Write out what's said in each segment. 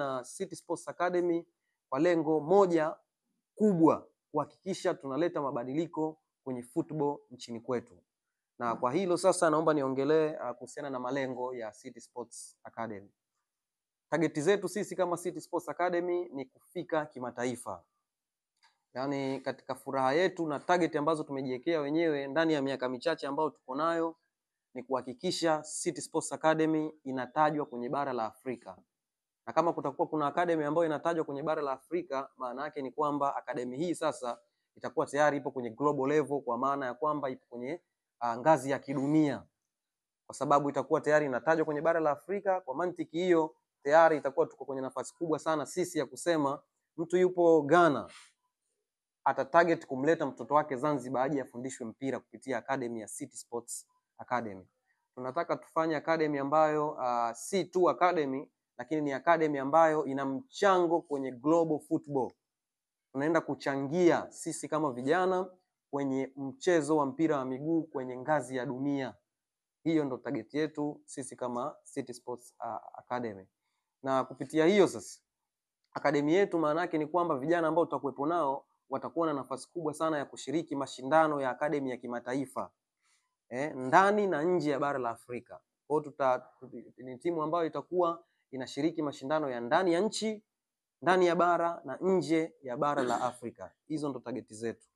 na City Sports Academy kwa lengo moja kubwa, kuhakikisha tunaleta mabadiliko kwenye football nchini kwetu. Na kwa hilo sasa naomba niongelee kuhusiana na malengo ya City Sports Academy. Target zetu sisi kama City Sports Academy ni kufika kimataifa. Yaani katika furaha yetu na target ambazo tumejiwekea wenyewe ndani ya miaka michache ambayo tuko nayo ni kuhakikisha City Sports Academy inatajwa kwenye bara la Afrika. Na kama kutakuwa kuna academy ambayo inatajwa kwenye bara la Afrika, maana yake ni kwamba academy hii sasa itakuwa tayari ipo kwenye global level, kwa maana ya kwamba ipo kwenye ngazi ya kidunia. Kwa sababu itakuwa tayari inatajwa kwenye bara la Afrika, kwa mantiki hiyo tayari itakuwa tuko kwenye nafasi kubwa sana sisi ya kusema mtu yupo Ghana ata target kumleta mtoto wake Zanzibar aje afundishwe mpira kupitia academy ya City Sports Academy. Tunataka tufanye academy ambayo si tu academy, lakini ni academy ambayo ina mchango kwenye global football. Tunaenda kuchangia sisi kama vijana kwenye mchezo wa mpira wa miguu kwenye ngazi ya dunia. Hiyo ndo target yetu sisi kama City Sports Academy. Na kupitia hiyo sasa academy yetu maana yake ni kwamba vijana ambao tutakuwepo nao watakuwa na nafasi kubwa sana ya kushiriki mashindano ya academy ya kimataifa ndani na nje ya bara la Afrika. Kwa hiyo ni timu ambayo itakuwa inashiriki mashindano ya ndani ya nchi, ndani ya bara na nje ya bara la Afrika. Hizo ndo target zetu.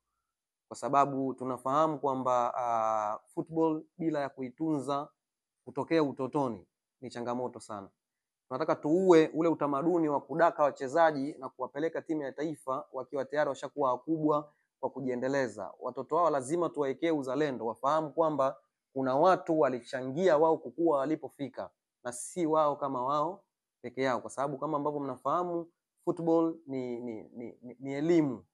Kwa sababu tunafahamu kwamba football bila ya kuitunza kutokea utotoni ni changamoto sana. Tunataka tuue ule utamaduni wa kudaka wachezaji na kuwapeleka timu ya taifa wakiwa tayari washakuwa wakubwa kwa kujiendeleza. Watoto wao lazima tuwaekee uzalendo, wafahamu kwamba kuna watu walichangia wao kukua walipofika na si wao kama wao peke yao, kwa sababu kama ambavyo mnafahamu football ni elimu.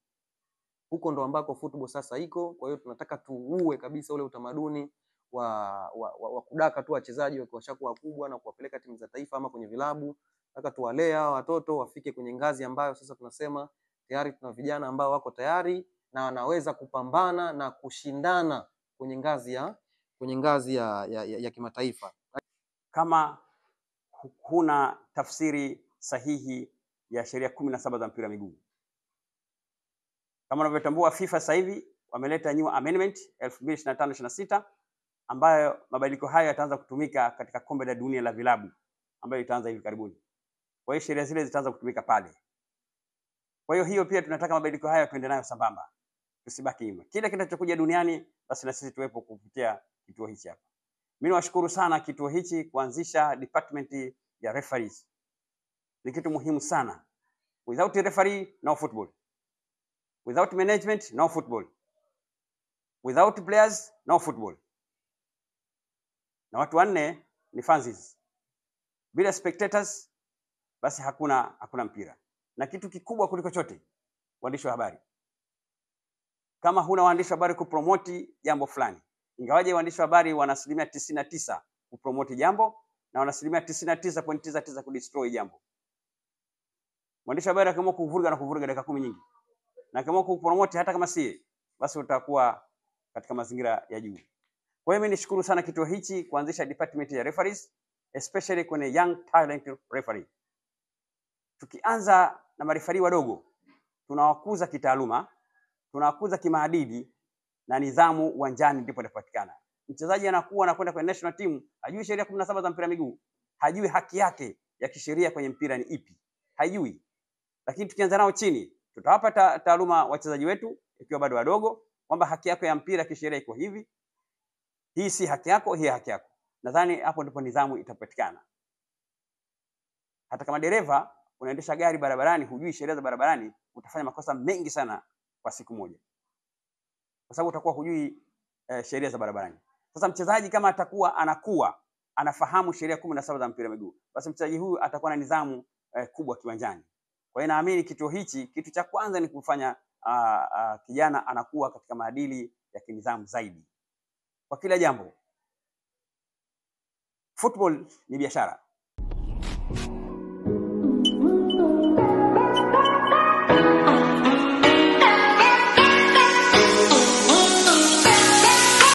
Huko ndo ambako football sasa iko. Kwa hiyo tunataka tuue kabisa ule utamaduni wa kudaka tu wachezaji wakiwa washakuwa wakubwa na kuwapeleka timu za taifa ama kwenye vilabu. Nataka tuwalee hao watoto wafike kwenye ngazi ambayo sasa tunasema tayari tuna vijana ambao wako tayari na wanaweza kupambana na kushindana kwenye ngazi ya kimataifa. Kama huna tafsiri sahihi ya sheria 17 za mpira miguu, kama unavyotambua FIFA sasa hivi wameleta new amendment 2025-26 ambayo mabadiliko hayo yataanza kutumika katika kombe la dunia la vilabu ambayo itaanza hivi karibuni. Kwa hiyo sheria zile zitaanza kutumika pale. Kwa hiyo pia tunataka mabadiliko haya tuende nayo sambamba. Tusibaki nyuma. Kila kinachokuja duniani basi na sisi tuwepo kupitia kituo hichi hapa. Mimi nawashukuru sana kituo hichi kuanzisha department ya referees. Ni kitu muhimu sana. Without a referee, no football. Without management, no football. Without players, no football. Na watu wanne ni fans. Bila spectators basi hakuna mpira. Na kitu kikubwa kuliko chote, waandishi wa habari. Kama huna waandishi wa habari kupromote jambo fulani, ingawaje waandishi wa habari wana 99% kupromote jambo na wana 99.99 kudestroy jambo. Mwandishi wa habari akiamua kuvuruga na kuvuruga dakika 10 nyingi, na akiamua kupromote hata kama si, basi utakuwa katika mazingira ya juu. Kwa hiyo mimi nishukuru sana kituo hichi kuanzisha department ya referees, especially kwenye young talent referee. Tukianza na marefari wadogo, tunawakuza kitaaluma, tunawakuza kimaadili na nidhamu uwanjani ndipo inapatikana. Mchezaji anakwenda kwenye national team, hajui sheria 17 za mpira miguu, hajui haki yake ya kisheria kwenye mpira ni ipi. Hajui. Lakini tukianza nao chini, tutawapa taaluma wachezaji wetu ikiwa bado wadogo kwamba haki yako ya mpira kisheria iko hivi. Hii si haki yako, hii haki yako. Nadhani hapo ndipo nidhamu itapatikana. Hata kama dereva unaendesha gari barabarani, hujui sheria za barabarani, utafanya makosa mengi sana kwa siku moja. Kwa sababu utakuwa hujui sheria za barabarani. Sasa mchezaji kama atakuwa anafahamu sheria 17 za mpira miguu, basi mchezaji huyu atakuwa na nidhamu kubwa kiwanjani. Kwa hiyo naamini kituo hichi, kitu cha kwanza ni kufanya kijana anakuwa katika maadili ya kinidhamu zaidi. Kwa kila jambo. Football ni biashara.